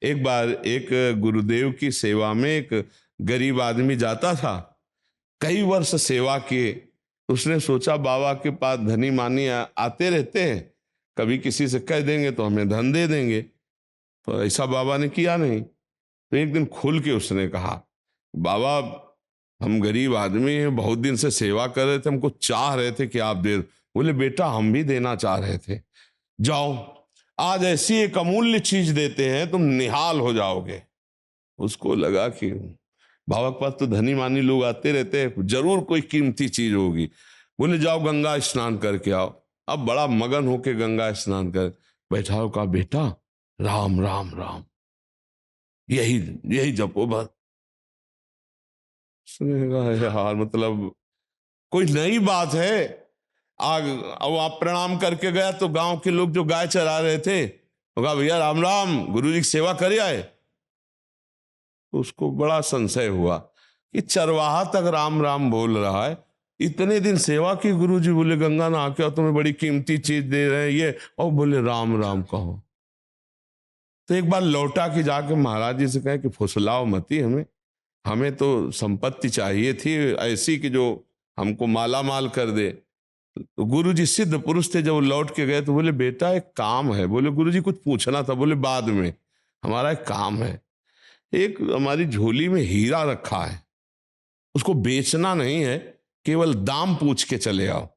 एक बार एक गुरुदेव की सेवा में एक गरीब आदमी जाता था, कई वर्ष सेवा किए। उसने सोचा बाबा के पास धनी मानी आते रहते हैं, कभी किसी से कह देंगे तो हमें धन दे देंगे। तो ऐसा बाबा ने किया नहीं। तो एक दिन खुल के उसने कहा, बाबा हम गरीब आदमी हैं, बहुत दिन से सेवा कर रहे थे, हमको चाह रहे थे कि आप दे। बोले बेटा हम भी देना चाह रहे थे, जाओ आज ऐसी एक अमूल्य चीज देते हैं तुम निहाल हो जाओगे। उसको लगा कि बाबा के पास तो धनी मानी लोग आते रहते हैं, जरूर कोई कीमती चीज होगी। बोले जाओ गंगा स्नान करके आओ। अब बड़ा मगन होके गंगा स्नान कर बैठा हो, कहा बेटा राम राम राम यही यही जपो बस। उसने कहा यार मतलब कोई नई बात है। आग अब आप प्रणाम करके गया तो गांव के लोग जो गाय चरा रहे थे तो कहा भैया राम राम गुरु जी की सेवा कर आए। तो उसको बड़ा संशय हुआ कि चरवाहा तक राम राम बोल रहा है, इतने दिन सेवा की गुरु जी। बोले गंगा नहा के आओ, तुम्हें बड़ी कीमती चीज दे रहे हैं ये, और बोले राम राम कहो। तो एक बार लौटा कि जाके महाराज जी से कहे कि फुसलाओ मती हमें, हमें तो संपत्ति चाहिए थी ऐसी कि जो हमको माला माल कर दे। तो गुरु जी सिद्ध पुरुष थे, जब वो लौट के गए तो बोले बेटा एक काम है। बोले गुरु जी कुछ पूछना था। बोले बाद में, हमारा एक काम है, एक हमारी झोली में हीरा रखा है, उसको बेचना नहीं है, केवल दाम पूछ के चले आओ।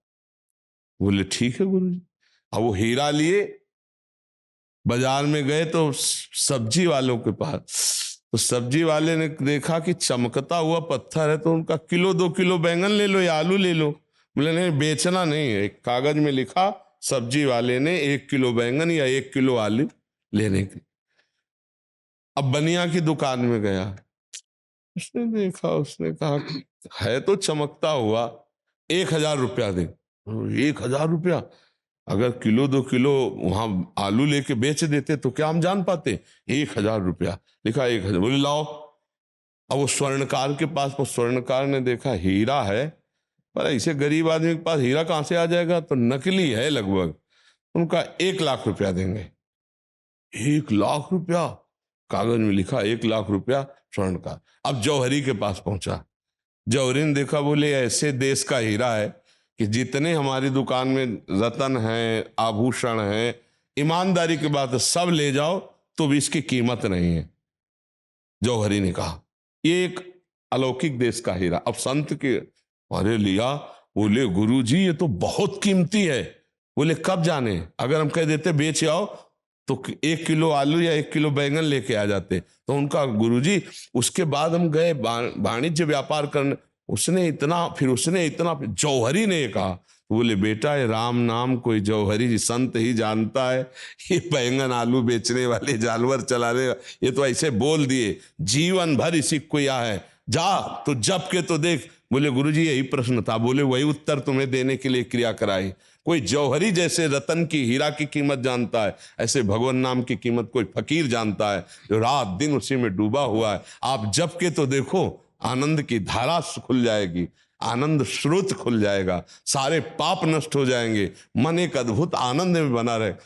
बोले ठीक है गुरु जी। अब वो हीरा लिए बाजार में गए तो सब्जी वालों के पास, तो सब्जी वाले ने देखा कि चमकता हुआ पत्थर है, तो उनका किलो 2 किलो बैंगन ले लो या आलू ले लो। बोले नहीं बेचना नहीं है। एक कागज में लिखा सब्जी वाले ने 1 किलो बैंगन या 1 किलो आलू लेने की। अब बनिया की दुकान में गया, उसने देखा, उसने कहा है तो चमकता हुआ, 1,000 रुपया दे। 1,000 रुपया? अगर किलो 2 किलो वहां आलू लेके बेच देते तो क्या हम जान पाते। 1,000 रुपया लिखा, 1,000। बोले लाओ। अब वो स्वर्णकार के पास, वो स्वर्णकार ने देखा हीरा है, पर ऐसे गरीब आदमी के पास हीरा कहां से आ जाएगा, तो नकली है लगभग। उनका 1,00,000 रुपया देंगे। 1,00,000 रुपया कागज में लिखा, 1,00,000 रुपया स्वर्णकार। अब जौहरी के पास पहुंचा, जौहरी ने देखा, बोले ऐसे देश का हीरा है कि जितने हमारी दुकान में रतन है आभूषण है, ईमानदारी की बात है, सब ले जाओ तो भी इसकी कीमत नहीं है। जौहरी ने कहा ये एक अलौकिक देश का हीरा। अब संत के अरे लिया। बोले गुरु जी ये तो बहुत कीमती है। बोले कब जाने, अगर हम कह देते बेच आओ तो 1 किलो आलू या 1 किलो बैंगन लेके आ जाते। तो उनका गुरुजी उसके बाद हम गए वाणिज्य व्यापार करने, उसने इतना, फिर उसने इतना, जौहरी ने कहा। बोले बेटा ये राम नाम कोई जौहरी जी संत ही जानता है, ये बैंगन आलू बेचने वाले जानवर चलाने ये तो ऐसे बोल दिए, जीवन भर इसी को या है, जा तो जप के तो देख। बोले गुरुजी यही प्रश्न था। बोले वही उत्तर तुम्हें देने के लिए क्रिया कराई। कोई जौहरी जैसे रतन की हीरा की कीमत जानता है, ऐसे भगवान नाम की कीमत कोई फकीर जानता है जो रात दिन उसी में डूबा हुआ है। आप जप के तो देखो, आनंद की धारा खुल जाएगी, आनंद स्रोत खुल जाएगा, सारे पाप नष्ट हो जाएंगे, मन एक अद्भुत आनंद में बना रहे।